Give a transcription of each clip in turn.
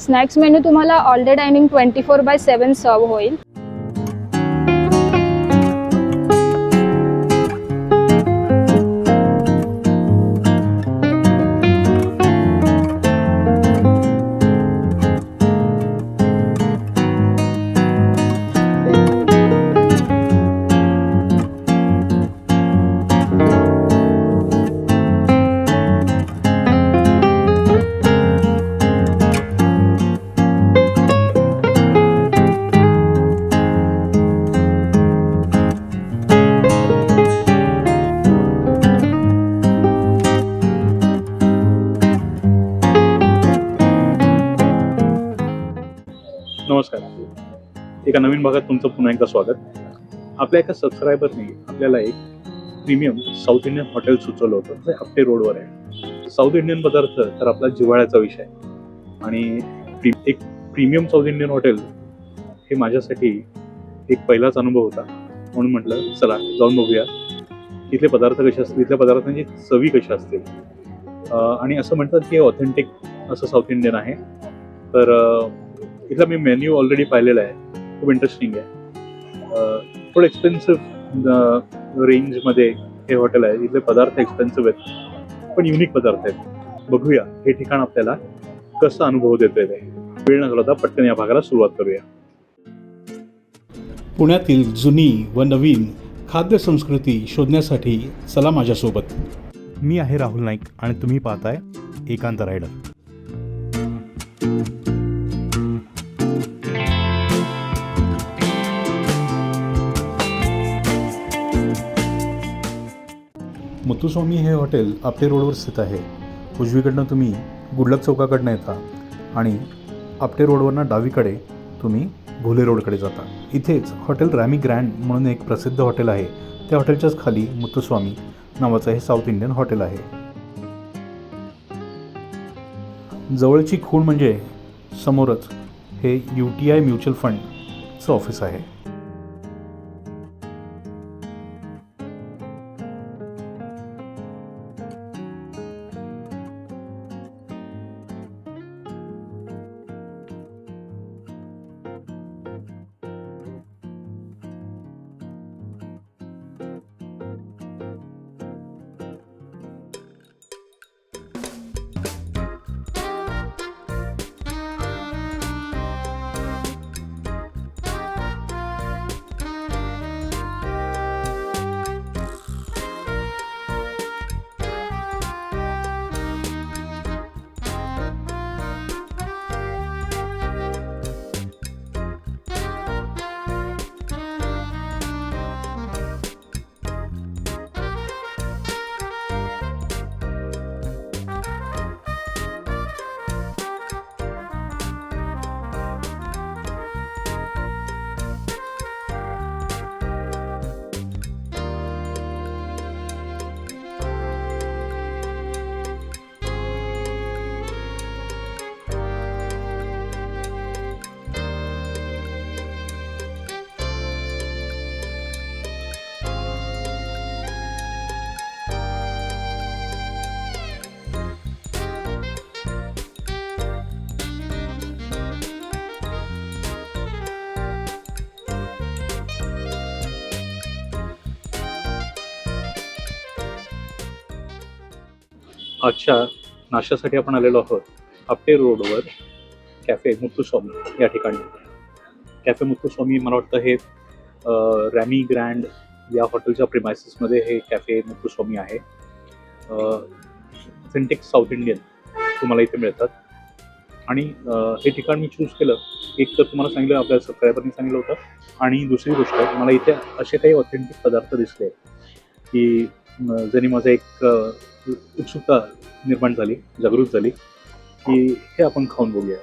Snacks menu तुम्हाला all day dining 24/7 सर्व होईल. नमस्कार. एका नवीन भागात तुमचं पुन्हा एकदा स्वागत. आपल्या एका सबस्क्रायबरने आपल्याला एक प्रीमियम साऊथ इंडियन हॉटेल सुचवलं होतं, जे आपटे रोडवर आहे. साऊथ इंडियन पदार्थ तर आपला जिव्हाळ्याचा विषय आणि एक प्रीमियम साऊथ इंडियन हॉटेल हे माझ्यासाठी एक पहिलाच अनुभव होता. म्हणून म्हटलं चला जाऊन बघूया इथले पदार्थ कसे असतील, इथल्या पदार्थांची चवी कशा असतील. आणि असं म्हणतात की ऑथेंटिक असं साऊथ इंडियन आहे. तर इथला मी मेन्यू ऑलरेडी पाहिलेला आहे, खूप इंटरेस्टिंग आहे. थोडं एक्सपेन्सिव्ह रेंजमध्ये हे हॉटेल आहे. इथले पदार्थ एक्सपेन्सिव्ह आहेत पण युनिक पदार्थ आहेत. बघूया हे ठिकाण आपल्याला कसं अनुभव देतंय ते. वेळ न घालवता पटकन या भागाला सुरुवात करूया. पुण्यातील जुनी व नवीन खाद्य संस्कृती शोधण्यासाठी चला माझ्यासोबत. मी आहे राहुल नाईक आणि तुम्ही पाहताय एकांत रायडर. मुत्तुस्वामी हे हॉटेल आपटे रोडवर स्थित आहे. उजवीकडनं तुम्ही गुडलक चौकाकडनं येता आणि आपटे रोडवरनं डावीकडे तुम्ही भोले रोडकडे जाता. इथेच हॉटेल रॅमी ग्रँड म्हणून एक प्रसिद्ध हॉटेल आहे. त्या हॉटेलच्याच खाली मुत्तुस्वामी नावाचं हे साऊथ इंडियन हॉटेल आहे. जवळची खूण म्हणजे समोरच हे UTI म्युच्युअल फंडचं ऑफिस आहे. आजच्या नाश्त्यासाठी आपण आलेलो आहोत आपटे रोडवर कॅफे मुत्तुस्वामी या ठिकाणी. कॅफे मुत्तुस्वामी मला वाटतं हे रॅमी ग्रँड या हॉटेलच्या प्रिमायसेसमध्ये हे कॅफे मुत्तुस्वामी आहे. ऑथेंटिक साऊथ इंडियन तुम्हाला इथे मिळतात. आणि हे ठिकाण मी चूज केलं, एक तर तुम्हाला सांगितलं आपल्या सबस्क्रायबरनी सांगितलं होतं, आणि दुसरी गोष्ट मला इथे असे काही ऑथेंटिक पदार्थ दिसले की ज्यांनी माझं एक उत्सुकता निर्माण झाली, जागृत झाली की हे आपण खाऊन बघूया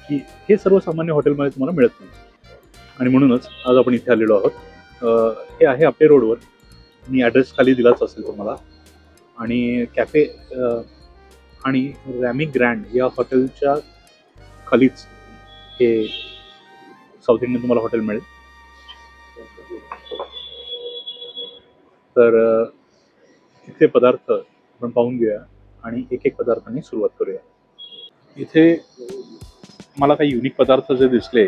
की हे सर्वसामान्य हॉटेलमध्ये तुम्हाला मिळत नाही. आणि म्हणूनच आज आपण इथे आलेलो आहोत. हे आहे आपटे रोडवर. मी ॲड्रेस खाली दिलाच असेल तुम्हाला. आणि कॅफे आणि रॅमी ग्रँड या हॉटेलच्या खालीच हे साऊथ इंडियन तुम्हाला हॉटेल मिळेल. तर इथले पदार्थ आपण पाहून घेऊया आणि एक एक पदार्थांनी सुरुवात करूया. इथे मला काही युनिक पदार्थ जे दिसले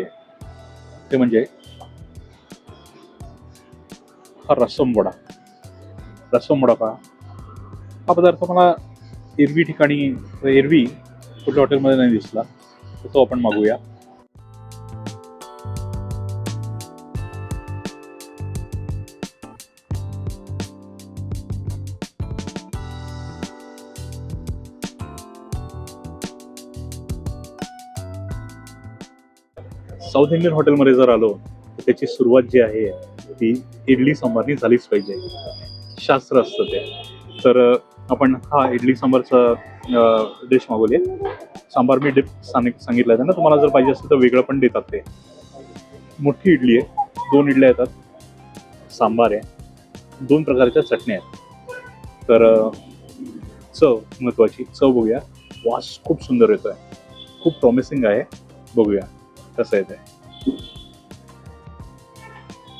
ते म्हणजे हा रस्सम वडा. रस्सम वडा पहा. हा पदार्थ मला एरवी कुठल्या हॉटेलमध्ये नाही दिसला, तर तो आपण मागूया. साऊथ इंडियन हॉटेलमध्ये जर आलो तर त्याची सुरुवात जी आहे ती इडली सांबारनी झालीच पाहिजे. शास्त्र असतं ते. तर आपण हा इडली सांबारचा डिश मागवली. सांबार मी डिप सांगितलं आहे ना, तुम्हाला जर पाहिजे असेल तर वेगळं पण देतात ते. मोठी इडली आहे, 2 इडल्या येतात, सांबार आहे, 2 प्रकारच्या चटण्या आहेत. तर चव महत्त्वाची. चव बघूया. वास खूप सुंदर येतोय, खूप प्रॉमिसिंग आहे. बघूया कसं येत आहे.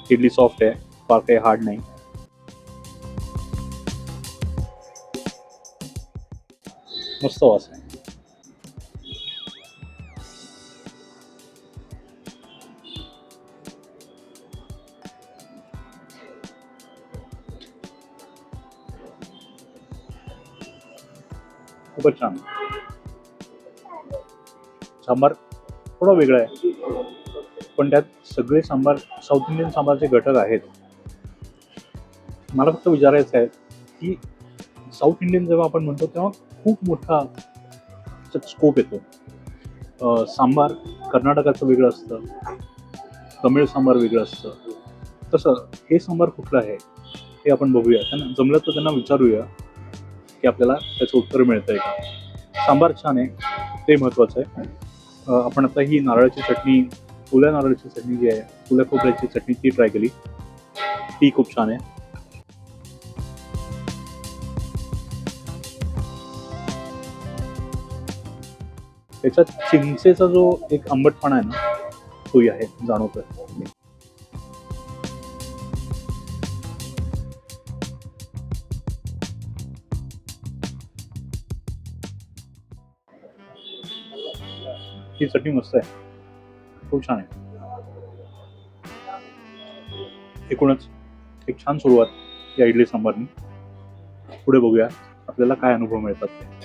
इडली सॉफ्ट आहे, फार काही हार्ड नाही. मस्त वास आहे. खूपच छान. सांबार थोडा वेगळा आहे, पण त्यात सगळे साऊथ इंडियन सांबारचे घटक आहेत. मला फक्त विचारायचं आहे की साऊथ इंडियन जेव्हा आपण म्हणतो तेव्हा खूप मोठा स्कोप येतो. सांबार कर्नाटकाचं वेगळं असतं, तमिळ सांबार वेगळं असतं. तसं हे सांबार कुठलं आहे हे आपण बघूया. त्यांना जमलं तर त्यांना विचारूया की आपल्याला त्याचं उत्तर मिळतंय का. सांबार छान आहे, ते महत्त्वाचं आहे. आपण आता ही नारळाची चटणी, ओल्या नारळाची चटणी जी आहे, ओल्या खोबऱ्याची चटणी, ती ट्राय केली. ती खूप छान आहे. त्याच्यात चिंचेचा जो एक आंबटपणा आहे ना, तोही आहे, जाणवतोय. ही चटणी मस्त आहे, खूप छान आहे. एकूणच एक छान सुरुवात या इडली सांबारनी. पुढे बघूया आपल्याला काय अनुभव मिळतात ते.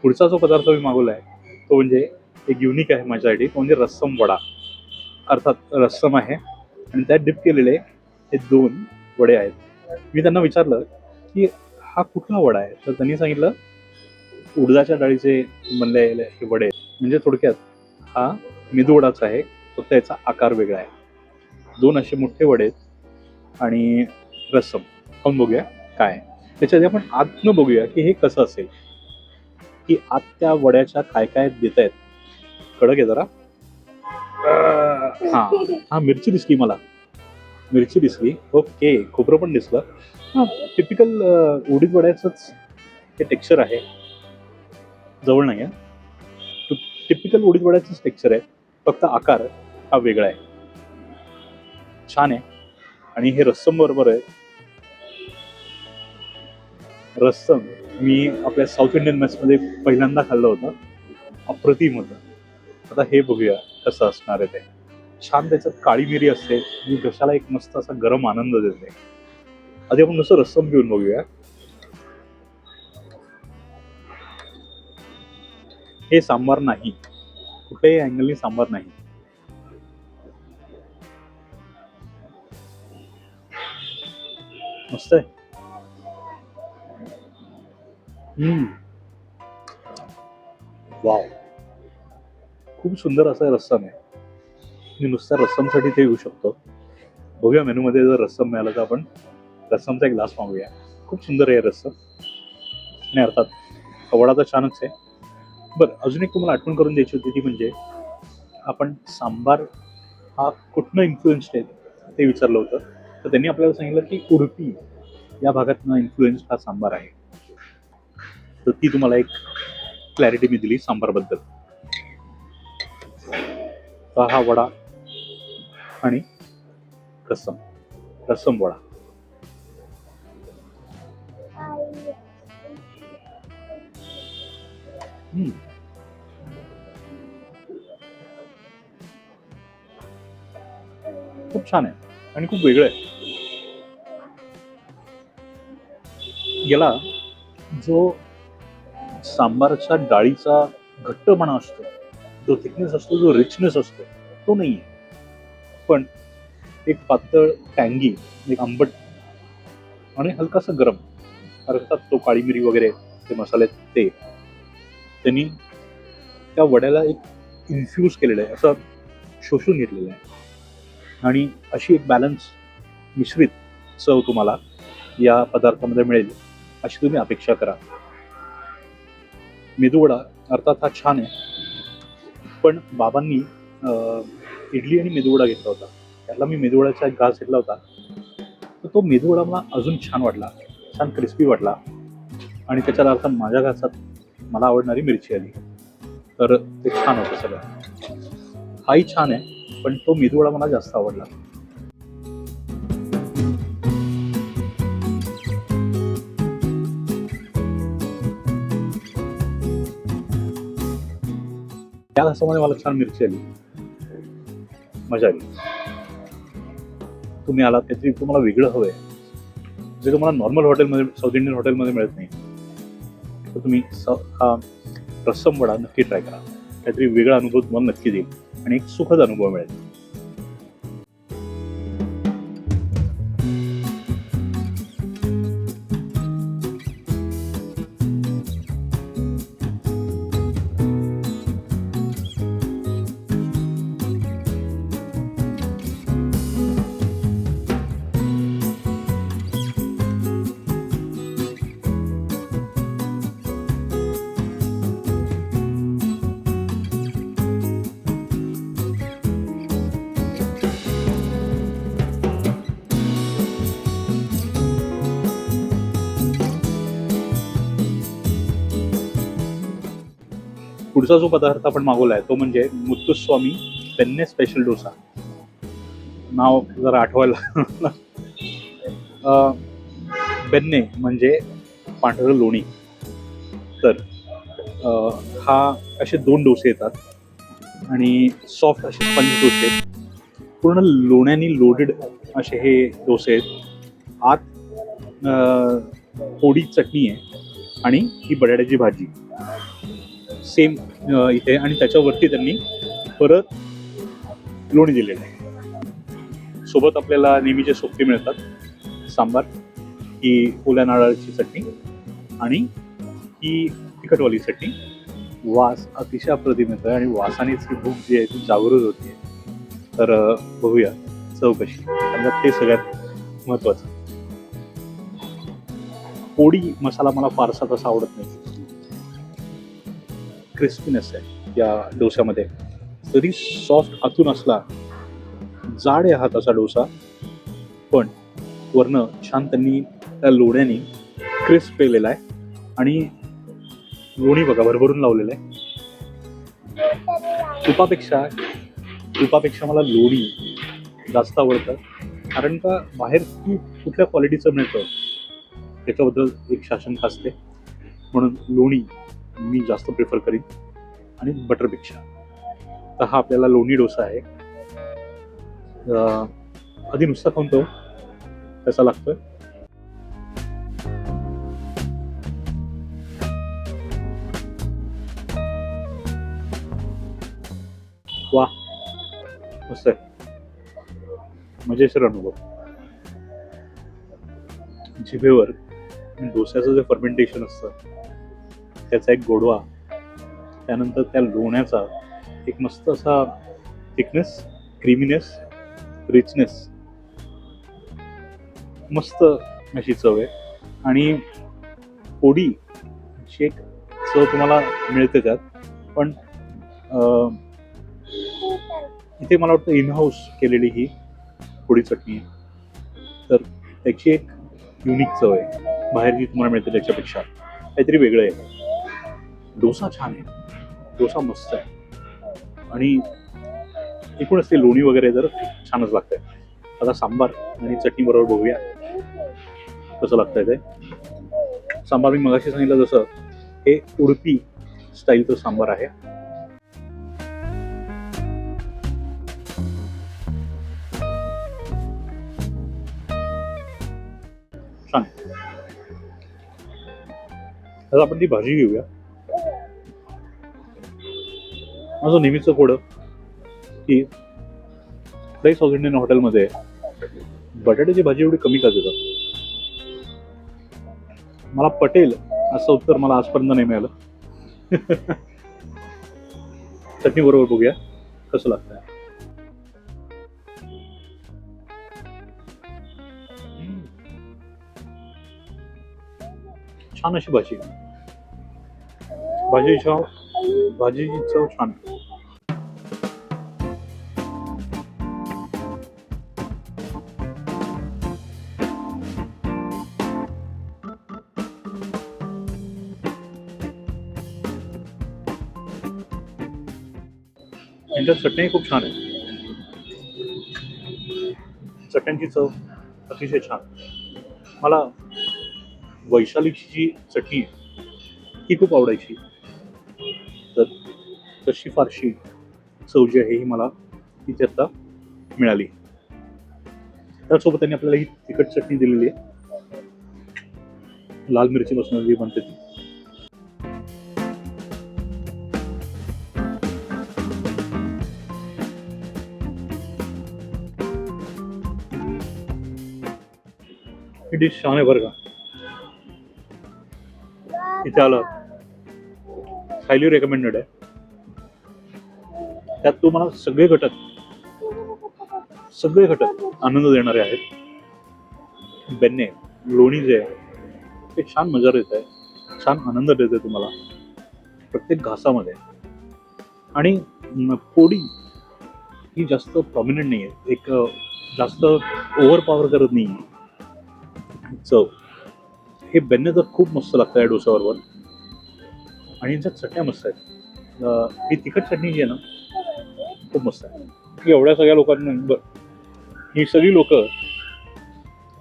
पुढचा जो पदार्थ मी मागवला आहे तो म्हणजे एक युनिक आहे माझ्यासाठी. तो म्हणजे रस्सम वडा. अर्थात रस्सम आहे आणि त्यात डिप केलेले हे 2 वडे आहेत. मी त्यांना विचारलं की हा कुठला वडा आहे, तर त्यांनी सांगितलं उडदाच्या डाळीचे बनलेले हे वडे आहेत. म्हणजे थोडक्यात हा मेदूवडाच आहे, फक्त याचा आकार वेगळा आहे. 2 असे मोठे वडे आहेत आणि रस्सम. खाऊन बघूया काय आहे. त्याच्या आधी आपण आतनं बघूया की हे कसं असेल, की आत त्या वड्याच्या काय काय देत आहेत. कडक आहे जरा. हा मिरची दिसली मला. मिरची दिसली. ओके, खोबरं पण दिसलं. टिपिकल उडीद वड्याचंच हे टेक्स्चर आहे. जवळ नाही आहे. टिपिकल उडीद वड्याचंच टेक्स्चर आहे, फक्त आकार हा वेगळा आहे. छान आहे. आणि हे रस्सम बरोबर आहे. रस्सम मी आपल्या साऊथ इंडियन मेसमध्ये पहिल्यांदा खाल्लं होतं. अप्रतिम होतं. आता हे बघूया कसं असणार आहे ते. छान त्याच्यात काळी मिरी असते जी घशाला एक मस्त असा गरम आनंद देते. आधी आपण नुसतं रस्सम घेऊन बघूया. हे सांबार नाही, कुठल्याही अँगलनी सांबार नाही. मस्त आहे. वाव. खूप सुंदर असा रस्सम आहे. मी नुसत्या रस्समसाठी ते येऊ शकतो. बघूया मेनूमध्ये जर रस्सम मिळालं तर आपण रस्समचा एक ग्लास मागूया. खूप सुंदर आहे रस्सम आणि अर्थात वडा तर छानच आहे. बरं, अजून एक तुम्हाला आठवण करून द्यायची होती ती म्हणजे आपण सांबार हा कुठनं इन्फ्लुएन्स्ड आहे ते विचारलं होतं. तर त्यांनी आपल्याला सांगितलं की उडुपी या भागातनं इन्फ्लुएन्स्ड हा सांबार आहे. तर ती तुम्हाला एक क्लॅरिटी मी दिली सांबारबद्दल. तर हा वडा आणि रस्सम वडा. खूप छान आहे आणि खूप वेगळं आहे. याला जो सांबारच्या डाळीचा घट्टपणा असतो, जो थिकनेस असतो, जो रिचनेस असतो तो नाही आहे. पण एक पातळ टँगी, एक आंबट आणि हलकासा गरम, अर्थात तो काळी मिरी वगैरे ते मसाले ते त्यांनी त्या वड्याला एक इन्फ्यूज केलेलं आहे, असं शोषून घेतलेलं आहे. आणि अशी एक बॅलन्स मिश्रित चव तुम्हाला या पदार्थामध्ये मिळेल अशी तुम्ही अपेक्षा करा. मेदूवडा अर्थात हा छान आहे, पण बाबांनी इडली आणि मेदूवडा घेतला होता. त्याला मी मेदूवड्याचा एक घास घेतला होता, तर तो मेदूवडा मला अजून छान वाटला, छान क्रिस्पी वाटला. आणि त्याच्या अर्थात माझ्या घासात मला आवडणारी मिरची आली, तर ते छान होतं सगळं. हाही छान आहे, पण तो मेदूवडा मला जास्त आवडला. त्या घासामध्ये मला छान मिरची आली, मजा आली. तुम्ही आलात काहीतरी तुम्हाला वेगळं हवंय, जे तुम्हाला नॉर्मल हॉटेलमध्ये, साऊथ इंडियन हॉटेलमध्ये मिळत नाही, तर तुम्ही हा रस्सम वडा नक्की ट्राय करा. काहीतरी वेगळा अनुभव तुम्हाला नक्की देईल आणि एक सुखद अनुभव मिळेल. पुढचा जो पदार्थ आपण मागवलाय तो म्हणजे मुत्तुस्वामी पेन्ने स्पेशल डोसा. नाव जरा आठवायला बेन्ने म्हणजे पांढरं लोणी. तर हा असे 2 डोसे येतात आणि सॉफ्ट असे स्पंज डोसे, पूर्ण लोण्याने लोडेड असे हे डोसे आहेत. आत थोडी चटणी आहे आणि ही बटाट्याची भाजी सेम इथे, आणि त्याच्यावरती त्यांनी परत लोणी दिलेलं आहे. सोबत आपल्याला नेहमीचे सोबते मिळतात, सांबार, ही ओल्या नारळाची चटणी आणि ही तिखटवाली चटणी. वास अतिशय अप्रतिम येतोय आणि वासानेच ही भूक जी आहे ती जागृत होती. तर बघूया चव कशी, कारण ते सगळ्यात महत्वाचं. पोळी मसाला मला फारसा तसा आवडत नाही. क्रिस्पीनेस आहे या डोस्यामध्ये, तरी सॉफ्ट आतून असला, जाड आहे हा तसा डोसा, पण वरनं छान त्यांनी त्या लोण्याने क्रिस्प केलेला आहे आणि लोणी बघा भरभरून लावलेलं आहे. तुपापेक्षा मला लोणी जास्त आवडतं, कारण का बाहेर तूप कुठल्या क्वालिटीचं मिळतं त्याच्याबद्दल एक शासन असते, म्हणून लोणी मी जास्त प्रिफर करीन आणि बटरपेक्षा. तर हा आपल्याला लोणी डोसा आहे. आधी नुसता खाऊन तो कसा लागतोय. वा, मस्त आहे, मजेशीर अनुभव. जिभेवर डोस्याचं जे फर्मेंटेशन असतं त्याचा एक गोडवा, त्यानंतर त्या लोण्याचा एक मस्त असा थिकनेस, क्रीमीनेस, रिचनेस, मस्त अशी चव आहे. आणि पोडी अशी एक चव तुम्हाला मिळते त्यात. पण इथे मला वाटतं इन हाऊस केलेली ही पोडी चटणी आहे, तर त्याची एक युनिक चव आहे. बाहेर जी तुम्हाला मिळते त्याच्यापेक्षा काहीतरी वेगळं आहे. डोसा छान आहे, डोसा मस्त आहे. आणि एकूणच ते लोणी वगैरे तर छानच लागतंय. आता सांबार आणि चटणी बरोबर बघूया कसं लागतंय ते. सांबार मी मगाशी सांगितलं जसं हे उडपी स्टाईलचं सांबार आहे. छान. आता आपण ती भाजी घेऊया. माझं नेहमीचं कोडं की कुठल्याही साऊथ इंडियन हॉटेलमध्ये बटाट्याची भाजी एवढी कमी का देतात. मला पटेल असं उत्तर मला आजपर्यंत नाही मिळालं. चटणी बरोबर बघूया कसं लागतंय. छान अशी भाजी, भाजीची चव छान. यांच्यात चटणी खूप छान आहे. चटण्यांची चव अतिशय छान. मला वैशालीची जी चटणी आहे ही खूप आवडायची, तर तशी फारशी चव जी आहे ही मला तिथे आता मिळाली. त्यासोबत त्यांनी आपल्याला ही तिखट चटणी दिलेली आहे, लाल मिरचीपासून जी बनते ती. ही डिश छान आहे बरं का. इथे आलं हायली रेकमेंडेड आहे. त्यात तुम्हाला सगळे घटक आनंद देणारे आहेत. बेन्ने, लोणी जे आहे ते छान मजा देत आहे, छान आनंद देते तुम्हाला प्रत्येक घासामध्ये. आणि पोडी ही जास्त प्रॉमिनंट नाही आहे, एक जास्त ओव्हर पॉवर करत नाही आहे चव. हे बेन्ने तर खूप मस्त लागतं या डोसाबरोबर. आणि यांच्यात चटण्या मस्त आहेत. ही तिखट चटणी जी आहे ना खूप मस्त आहे. एवढ्या सगळ्या लोकांना, ही सगळी लोक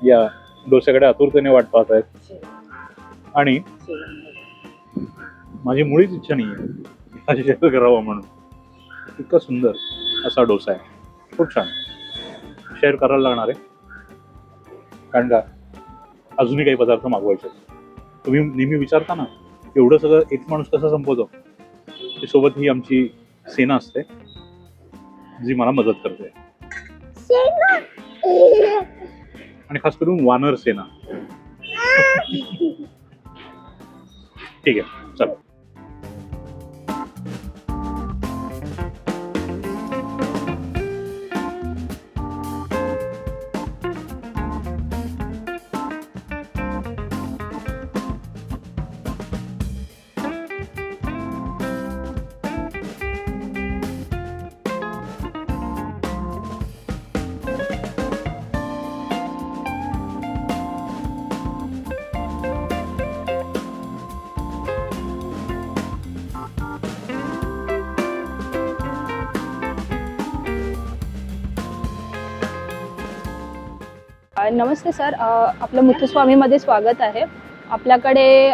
या डोस्याकडे आतुरतेने वाट पाहत आहेत. आणि माझी मुळीच इच्छा नाही आहे हा शेअर करावा म्हणून. इतका सुंदर असा डोसा आहे, खूप छान. शेअर करायला लागणार आहे कारण का अजूनही काही पदार्थ मागवायचे. तुम्ही नेहमी विचारता ना एवढं सगळं एक माणूस कसा संपवतो. सोबत ही आमची सेना असते जी मला मदत करते. आणि खास करून वानर सेना. ठीक आहे, चला. नमस्ते सर, आपलं मुथुस्वामीमध्ये स्वागत आहे. आपल्याकडे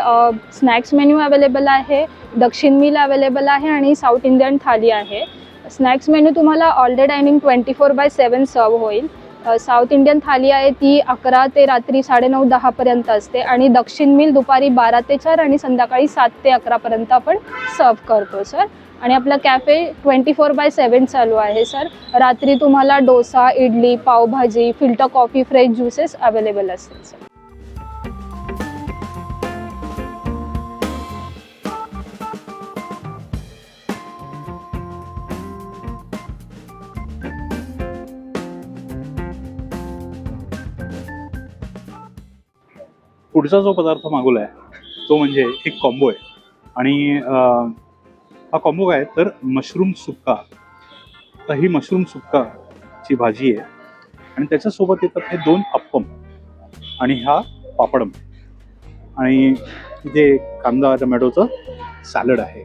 स्नॅक्स मेन्यू अवेलेबल आहे, दक्षिण मील अवेलेबल आहे आणि साऊथ इंडियन थाली आहे. स्नॅक्स मेन्यू तुम्हाला ऑल डे डायनिंग 24/7 सर्व होईल. साऊथ इंडियन थाली आहे ती 11 ते रात्री 9:30-10 पर्यंत असते आणि दक्षिण मील दुपारी 12 ते 4 आणि संध्याकाळी 7 ते 11 पर्यंत आपण सर्व करतो सर. आणि आपला कॅफे 24/7 चालू आहे सर. रात्री तुम्हाला dosa, idli, pav bhaji, filter coffee, fresh juices available असतील सर. पुढचा जो पदार्थ मागवला आहे तो म्हणजे एक कॉम्बो आहे. आणि हा कॉम्बो काय तर मशरूम सुक्का. तर ही मशरूम सुक्काची भाजी आहे आणि त्याच्यासोबत येतात हे 2 अप्पम आणि हा पापडम आणि इथे कांदा टोमॅटोचं सॅलड आहे.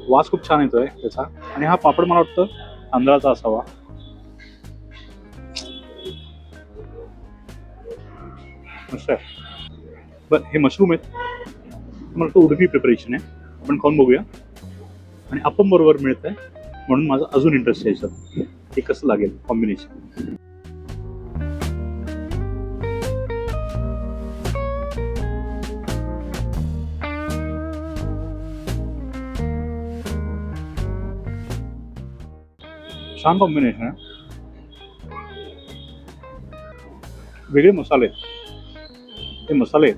वास खूप छान येतोय त्याचा. आणि हा पापड मला वाटतं तांदळाचा असावा. मस्त आहे. बरं, हे मशरूम आहेत, मला वाटतं उडपी प्रिपरेशन आहे. आपण खाऊन बघूया. आणि अप्पम बरोबर मिळत आहे म्हणून माझा अजून इंटरेस्ट आहे याच्यात. हे कसं लागेल कॉम्बिनेशन. छान कॉम्बिनेशन आहे. वेगळे मसाले आहेत. हे मसाले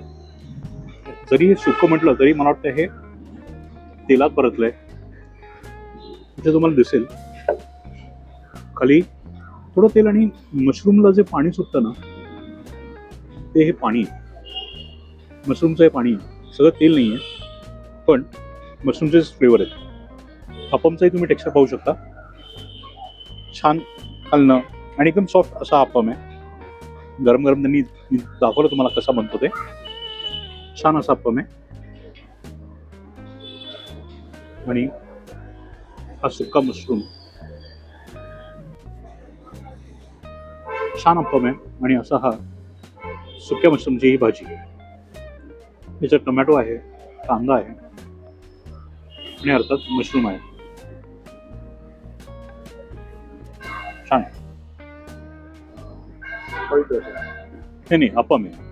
जरी हे सुकं म्हटलं तरी मला वाटतं हे तेलात परतलंय. इथे तुम्हाला दिसेल खाली थोडं तेल आणि मशरूमला जे पाणी सुटतं ना ते हे पाणी मशरूमचं हे पाणी सगळं तेल नाही आहे पण मशरूमचेच फ्लेवर आहेत. अप्पमचाही तुम्ही टेक्स्चर पाहू शकता. छान खालणं आणि एकदम सॉफ्ट असा अप्पम आहे. गरम गरम त्यांनी दाखवलं तुम्हाला कसा बनतो ते. छान असा अप्पम आहे. आणि हा सुक्का मशरूम छान अप्पम आहे. आणि असा हा सुक्या मशरूमची ही भाजी. याच्यात टोमॅटो आहे, कांदा आहे आणि अर्थात मशरूम आहे. छान. नाही अप्पम आहे.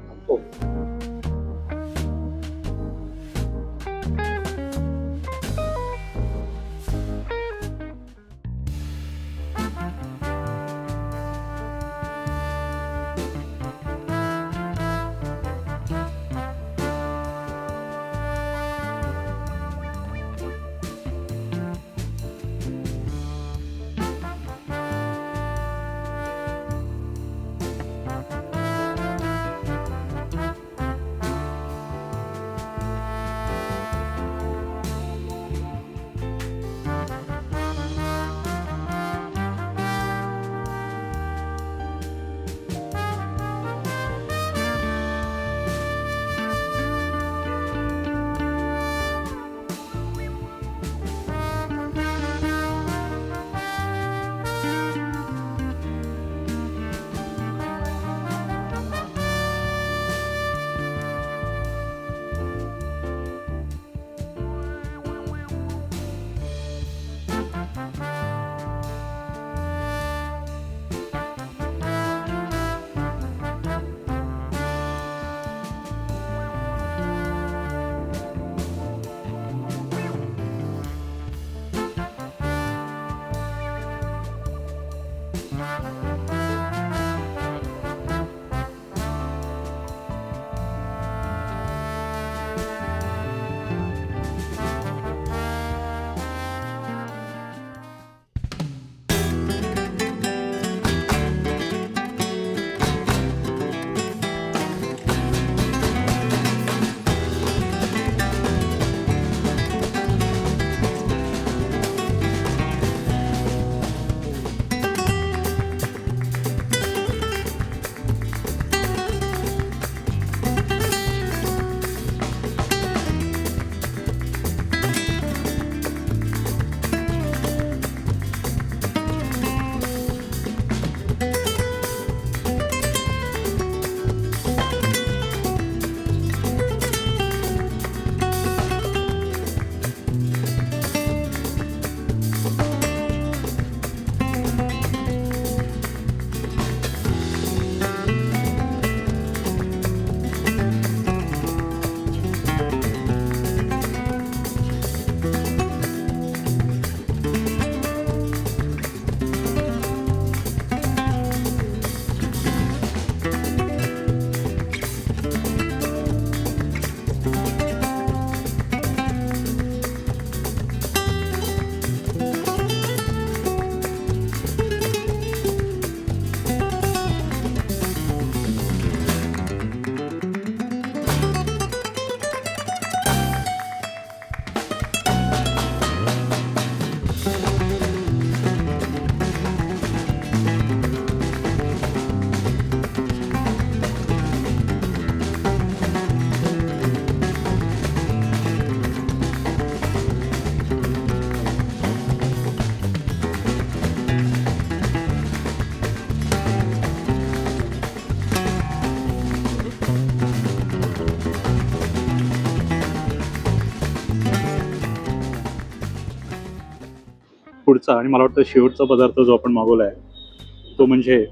पुढचा आणि मला वाटतं शेवटचा पदार्थ जो आपण मागवला आहे तो म्हणजे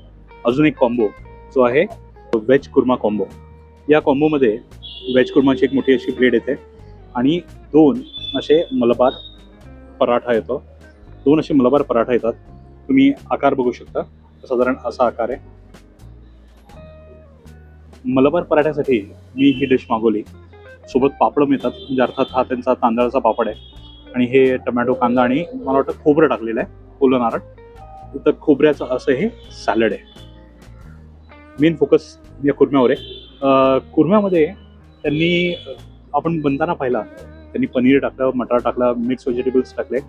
अजून एक कॉम्बो जो आहे व्हेज कुर्मा कॉम्बो. या कॉम्बोमध्ये व्हेज कुर्माची एक मोठी अशी प्लेट येते आणि 2 असे मलबार पराठा येतो. 2 असे मलबार पराठा येतात. तुम्ही आकार बघू शकता, साधारण असा आकार आहे. मलबार पराठ्यासाठी मी ही डिश मागवली. सोबत पापड मिळतात, म्हणजे अर्थात हा त्यांचा तांदळाचा पापड आहे आणि हे टमॅटो, कांदा आणि मला वाटतं खोबरं टाकलेलं आहे, ओलं नारळ. तर खोबऱ्याचं असं हे सॅलड आहे. मेन फोकस या कुर्म्यावर आहे. कुर्म्यामध्ये त्यांनी आपण बनताना पाहिला, त्यांनी पनीर टाकलं, मटार टाकला, मिक्स व्हेजिटेबल्स टाकले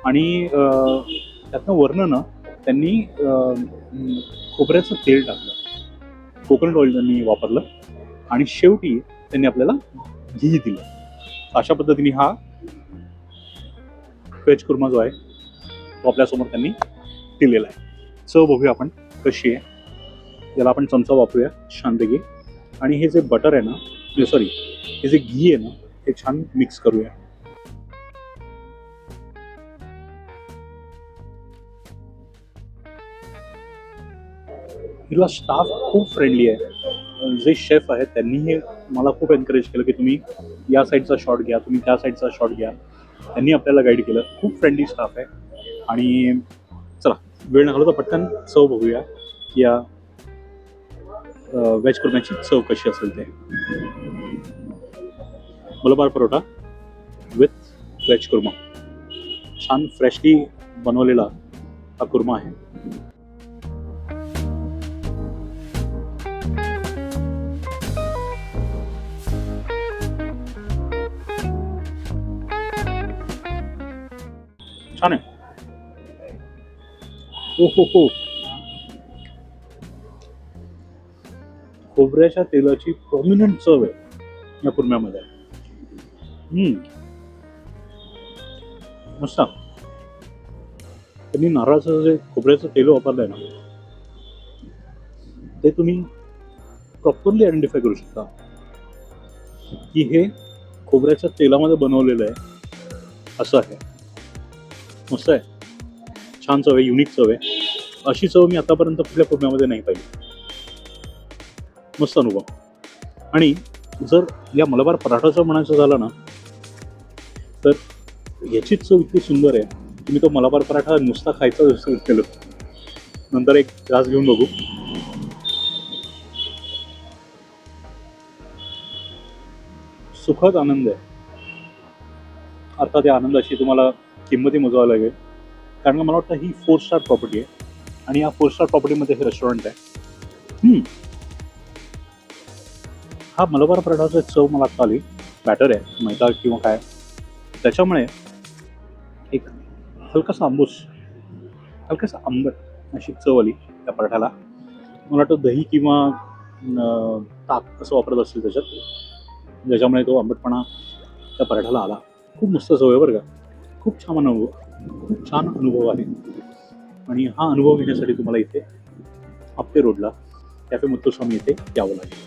आणि त्यातनं वरनं ना त्यांनी खोबऱ्याचं तेल टाकलं, कोकोनट ऑइल त्यांनी वापरलं आणि शेवटी त्यांनी आपल्याला घी दिलं. अशा पद्धतीने हा व्हेज कुर्मा जो आहे तो आपल्यासमोर त्यांनी दिलेला आहे. चव बघूया आपण कशी आहे. याला आपण चमचा वापरूया छानपैकी आणि हे जे बटर आहे ना, सॉरी हे जे घी आहे ना, हे छान मिक्स करूया. हिला स्टाफ खूप फ्रेंडली आहे. जे शेफ आहेत त्यांनीही मला खूप एनकरेज केलं की तुम्ही या साईडचा शॉट घ्या, तुम्ही त्या साईडचा शॉट घ्या. त्यांनी आपल्याला गाईड केलं. खूप फ्रेंडली स्टाफ आहे. आणि चला वेळ न घालवता पटकन चव बघूया की या व्हेज कुर्म्याची चव कशी असेल ते. मलबार परोठा विथ व्हेज कुर्मा, छान फ्रेशली बनवलेला हा कुर्मा आहे. छान आहे. हो हो हो, खोबऱ्याच्या तेलाची प्रॉमिनंट चव आहे या कुर्म्यामध्ये. मस्त. त्यांनी नारळाचं जे खोबऱ्याचं तेल वापरलंय ना, ते तुम्ही प्रॉपरली आयडेंटिफाय करू शकता की हे खोबऱ्याच्या तेलामध्ये बनवलेलं आहे असं आहे. मस्त आहे, छान चव आहे, युनिक चव आहे. अशी चव मी आतापर्यंत कुठल्या कुर्म्यामध्ये नाही पाहिली. मस्त अनुभव. आणि जर या मलबार पराठाचं म्हणायचं झालं ना, तर याचीच चव इतकी सुंदर आहे की मी तो मलबार पराठा नुसता खायचा विचार केलं. नंतर एक घास घेऊन बघू. सुखद आनंद आहे. अर्थात या आनंदाची तुम्हाला किंमतही मोजावी लागेल, कारण मला वाटतं ही 4 स्टार प्रॉपर्टी आहे आणि या 4 स्टार प्रॉपर्टीमध्ये हे रेस्टॉरंट आहे. हा मलबार पराठाचा चव मला आता आली. बॅटर आहे मैदा किंवा काय, त्याच्यामुळे एक हलकासा आंबूस, हलकासा आंबट अशी चव आली त्या पराठ्याला. मला वाटतं दही किंवा ताक असं वापरत असतील त्याच्यात, ज्याच्यामुळे तो आंबटपणा त्या पराठ्याला आला. खूप मस्त चव आहे बरं का. खूप छान अनुभव, खूप छान अनुभव आहे. आणि हा अनुभव घेण्यासाठी तुम्हाला इथे आपटे रोडला कॅफे मुत्तुस्वामी इथे यावं लागेल.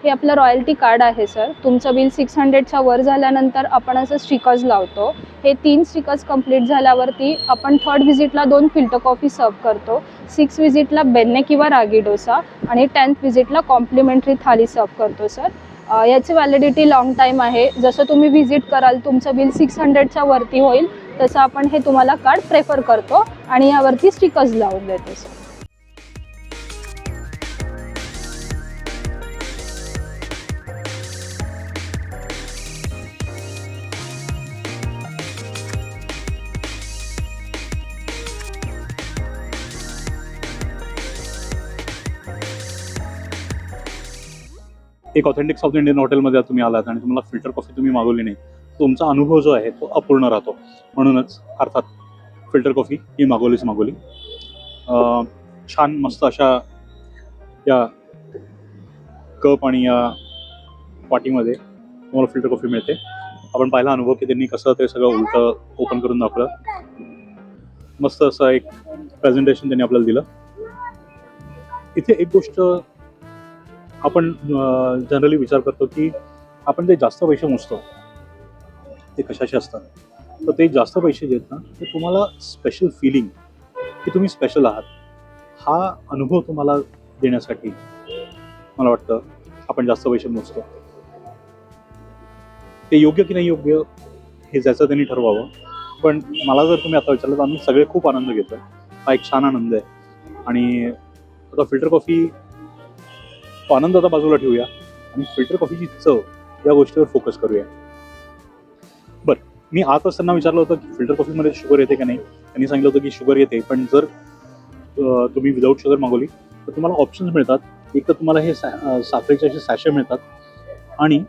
हे आपलं रॉयल्टी कार्ड आहे सर. तुमचं बिल 600च्या वर झाल्यानंतर आपण असं स्टिकर्स लावतो. हे 3 स्टिकर्स कंप्लीट झाल्यावरती आपण 3rd व्हिजिटला 2 फिल्टर कॉफी सर्व करतो. 6 व्हिजिटला बेन्ने किंवा रागी डोसा आणि 10th व्हिजिटला कॉम्प्लिमेंटरी थाली सर्व करतो सर. याची व्हॅलिडिटी लॉंग टाईम आहे. जसं तुम्ही व्हिजिट कराल तुमचं बिल 600च्या वरती होईल तसं आपण हे तुम्हाला कार्ड प्रेफर करतो आणि यावरती स्टिकर्स लावून देतो सर. एक ऑथेंटिक साऊथ इंडियन हॉटेलमध्ये तुम्ही आलात आणि तुम्हाला फिल्टर कॉफी तुम्ही मागवली नाही, तुमचा अनुभव जो आहे तो अपूर्ण राहतो. म्हणूनच अर्थात फिल्टर कॉफी ही मागवली. छान मस्त अशा या कप आणि या पाटीमध्ये तुम्हाला फिल्टर कॉफी मिळते. आपण पाहिला अनुभव की त्यांनी कसं ते सगळं उलटं ओपन करून दाखवलं. मस्त असं एक प्रेझेंटेशन त्यांनी आपल्याला दिलं. इथे एक गोष्ट आपण जनरली विचार करतो की आपण जे जास्त पैसे मोजतो ते कशाचे असतात, तर ते जास्त पैसे देत ना ते तुम्हाला स्पेशल फिलिंग की तुम्ही स्पेशल आहात हा अनुभव तुम्हाला देण्यासाठी मला वाटतं आपण जास्त पैसे मोजतो. ते योग्य की नाही योग्य हे ज्याचं त्यांनी ठरवावं. पण मला जर तुम्ही आता विचारलं तर आम्ही सगळे खूप आनंद घेतो. हा एक छान आनंद आहे. आणि आता फिल्टर कॉफी तो आनंद आता बाजूला ठेवूया आणि फिल्टर कॉफीची चव या गोष्टीवर फोकस करूया. बरं, मी आत असताना विचारलं होतं की फिल्टर कॉफीमध्ये शुगर येते का नाही. त्यांनी सांगितलं होतं की शुगर येते, पण जर तुम्ही विदाऊट शुगर मागवली तर तुम्हाला ऑप्शन्स मिळतात. एक तर तुम्हाला हे साखरेचे असे सॅशे मिळतात आणि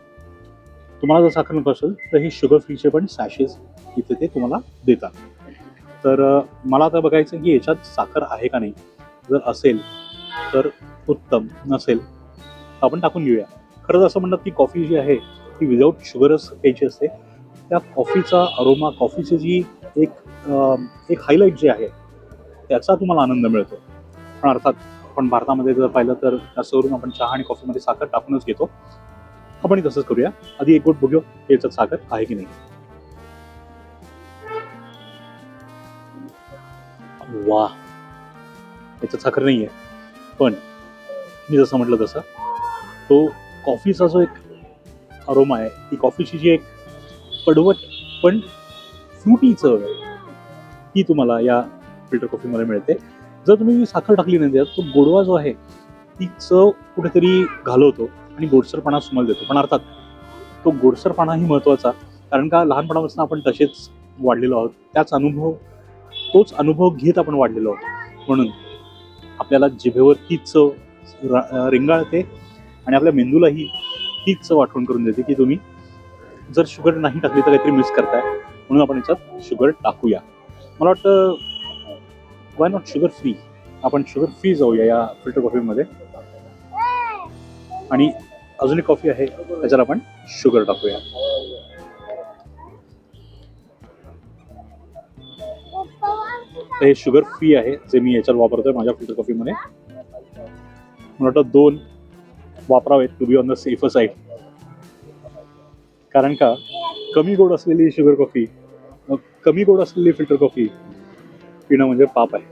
तुम्हाला जर साखर नको असेल तर हे शुगर फ्रीचे पण सॅशेस इथे ते तुम्हाला देतात. तर मला आता बघायचं की याच्यात साखर आहे का नाही. जर असेल तर उत्तम, नसेल तर आपण टाकून घेऊया. खरंच असं म्हणतात की कॉफी जी आहे ती विदाऊट शुगरच प्यायची असते. त्या कॉफीचा अरोमा, कॉफीची जी एक हायलाईट जे आहे त्याचा तुम्हाला आनंद मिळतो. पण अर्थात आपण भारतामध्ये जर पाहिलं तर जास्त करून आपण चहा आणि कॉफीमध्ये साखर टाकूनच घेतो. आपण तसंच करूया. आधी एक गोट बघूया की याच्यात साखर आहे की नाही. वा, याच्यात साखर नाही आहे. पण मी जसं म्हटलं तसं तो कॉफीचा जो एक अरोमा आहे, ती कॉफीची जी एक कडवट पण फ्रुटी चव आहे ती तुम्हाला या फिल्टर कॉफीमध्ये मिळते. जर तुम्ही साखर टाकली नाही त्यात तो गोडवा जो आहे ती चव कुठेतरी घालवतो आणि गोडसरपणा सुमल देतो. पण अर्थात तो गोडसरपणाही महत्त्वाचा, कारण का लहानपणापासून आपण तसेच वाढलेलो आहोत. तोच अनुभव घेत आपण वाढलेलो आहोत. म्हणून आपल्याला जिभेवर तीच चव रिंगाळते आणि आपल्या मेंदूलाही तीच चव आठवण करून देते की तुम्ही जर शुगर नाही टाकली तर काहीतरी मिस करताय. म्हणून आपण याच्यात शुगर टाकूया. मला वाटतं वाय नॉट शुगर फ्री. आपण शुगर फ्री जाऊया या फिल्टर कॉफीमध्ये. आणि अजून एक कॉफी आहे त्याच्यात आपण शुगर टाकूया. हे शुगर फ्री आहे जे मी याच्यात वापरतोय माझ्या फिल्टर कॉफीमध्ये. मला वाटतं 2 वापरावेत to be on the safer side. कारण का कमी गोड असलेली फिल्टर कॉफी पिणं म्हणजे पाप आहे.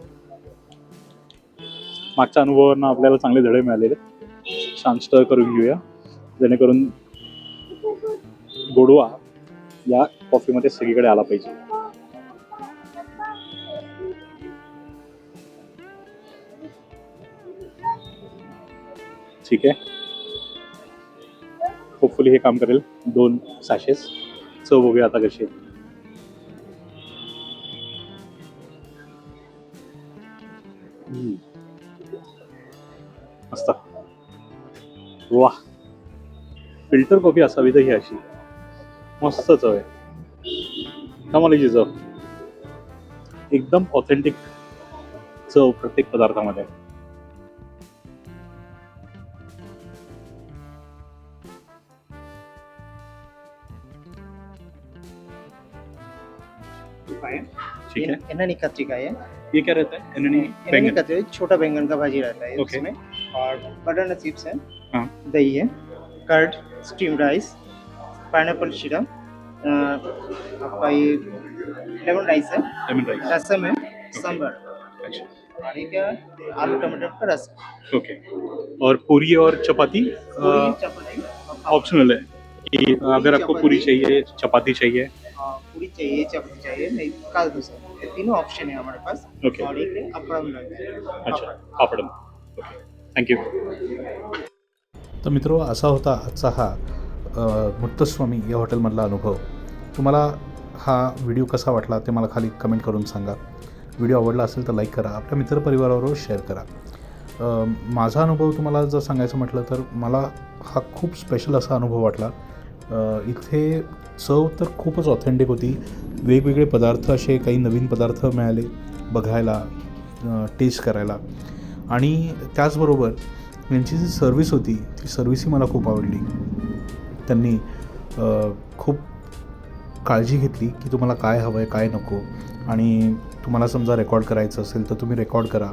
मागच्या अनुभवांना आपल्याला चांगले धडे मिळालेले. छान स्टर करून घेऊया जेणेकरून गोडवा या कॉफीमध्ये सगळीकडे आला पाहिजे. ठीक आहे, होपफुली हे काम करेल. 2 सॅशेस. चव बघूया आता कशी आहे. मस्त. वा, फिल्टर कॉफी असावी तर ही अशी मस्त चव आहे. कमालीची चव, एकदम ऑथेंटिक चव प्रत्येक पदार्थामध्ये. ठीक है. एननी कत्रिका है. ये क्या रहता है? एननी बैंगन. कतरी छोटा बैंगन का भाजी रहता है Okay. उसमें. और बनाना चिप्स है, हाँ. दही है, curd, steam rice, pineapple syrup, आपका ये लेमन राइस है, लेमन राइस. रसम है, सांभर, अच्छा. और ये क्या आलू टमाटर का रस. ओके. और पूरी और चपाती पूरी चपाती ऑप्शनल है कि अगर आपको पूरी चाहिए, चपाती चाहिए. पूरी चाहिए, चपाती चाहिए, नहीं काल दूसरा. ये तीनों ऑप्शन है हमारे पास. ओके. और एक अपरम रहता है. अच्छा, पापड़म. Okay, thank you. तर मित्रो, असा होता आजचा हा मुत्तस्वामी या हॉटेलमधला अनुभव. तुम्हाला हा व्हिडिओ कसा वाटला ते मला खाली कमेंट करून सांगा. व्हिडिओ आवडला असेल तर लाईक करा, आपल्या मित्रपरिवाराबरोबर शेअर करा. माझा अनुभव तुम्हाला जर सांगायचं म्हटलं तर मला हा खूप स्पेशल असा अनुभव वाटला. इथे चव तर खूपच ऑथेंटिक होती. वेगवेगळे पदार्थ, असे काही नवीन पदार्थ मिळाले बघायला, टेस्ट करायला. आणि त्याचबरोबर यांची जी सर्व्हिस होती ती सर्व्हिसही मला खूप आवडली. त्यांनी खूप काळजी घेतली की तुम्हाला काय हवं आहे काय नको, आणि तुम्हाला समजा रेकॉर्ड करायचं असेल तर तुम्ही रेकॉर्ड करा.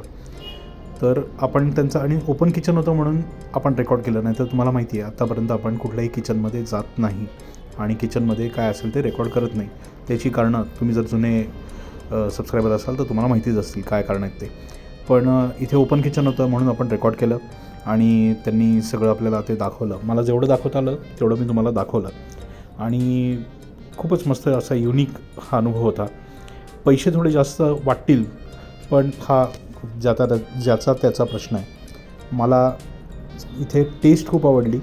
तर आपण त्यांचं, आणि ओपन किचन होतं म्हणून आपण रेकॉर्ड केलं. नाही तर तुम्हाला माहिती आहे आत्तापर्यंत आपण कुठल्याही किचनमध्ये जात नाही आणि किचनमध्ये काय असेल ते रेकॉर्ड करत नाही. त्याची कारणं तुम्ही जर जुने सबस्क्रायबर असाल तर तुम्हाला माहितीच असतील काय कारण आहेत ते. पण इथे ओपन किचन होतं म्हणून आपण रेकॉर्ड केलं आणि त्यांनी सगळं आपल्याला ते दाखवलं. मला जेवढं दाखवता आलं तेवढं मी तुम्हाला दाखवलं आणि खूपच मस्त असा युनिक हा अनुभव होता. पैसे थोडे जास्त वाटतील पण हा ज्याचा त्याचा प्रश्न आहे. मला इथे टेस्ट खूप आवडली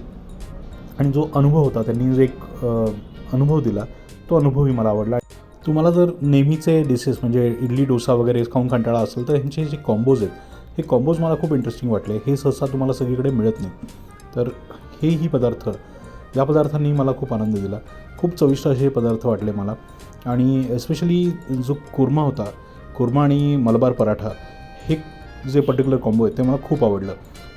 आणि जो अनुभव होता त्यांनी जो एक अनुभव दिला तो अनुभवही मला आवडला. तुम्हाला जर नेहमीचे डिशेस म्हणजे इडली डोसा वगैरे खाऊन कंटाळा असेल तर ह्यांचे जे कॉम्बोज आहेत हे कॉम्बोज मला खूप इंटरेस्टिंग वाटले. हे सहसा तुम्हाला सगळीकडे मिळत नाही. तर हेही पदार्थ, या पदार्थांनी मला खूप आनंद दिला. खूप चविष्ट असे हे पदार्थ वाटले मला. आणि एस्पेशली जो कुर्मा होता, कुर्मा आणि मलबार पराठा, हे जे पर्टिक्युलर कॉम्बो आहे ते मला खूप आवडलं.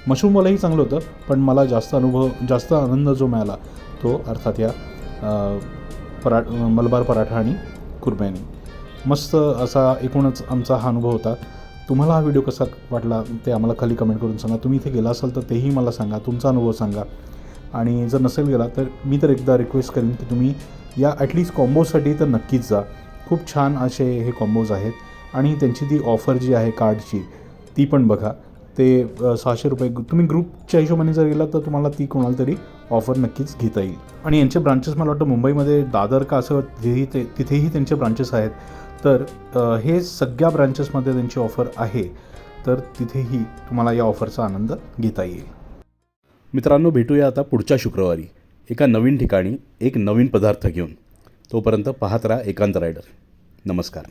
मशरूमवालाही चांगलं होतं पण मला जास्त आनंद जो मिळाला तो अर्थात या मलबार पराठा आणि कुर्म्याने. मस्त असा एकूणच आमचा हा अनुभव होता. तुम्हाला हा व्हिडिओ कसा वाटला ते आम्हाला खाली कमेंट करून सांगा. तुम्ही इथे गेला असाल तर तेही मला सांगा, तुमचा अनुभव सांगा. आणि जर नसेल गेला तर मी तर एकदा रिक्वेस्ट करेन की तुम्ही या ॲटलिस्ट कॉम्बोसाठी तर नक्कीच जा. खूप छान असे हे कॉम्बोज आहेत आणि त्यांची ती ऑफर जी आहे कार्डची ती पण बघा. ते 600 रुपये तुम्ही ग्रुपच्या हिशोबाने जर गेला तर तुम्हाला ती कोणाला तरी ऑफर नक्कीच घेता येईल. आणि यांचे ब्रांचेस मला वाटतं मुंबईमध्ये दादर का असं तिथेही त्यांचे ब्रांचेस आहेत. तर हे सगळ्या ब्रांचेसमध्ये त्यांची ऑफर आहे. तर तिथेही तुम्हाला या ऑफरचा आनंद घेता येईल. मित्रांनो, भेटूया आता पुढच्या शुक्रवारी एका नवीन ठिकाणी एक नवीन पदार्थ घेऊन. तोपर्यंत पाहत राहा एकांत रायडर. नमस्कार.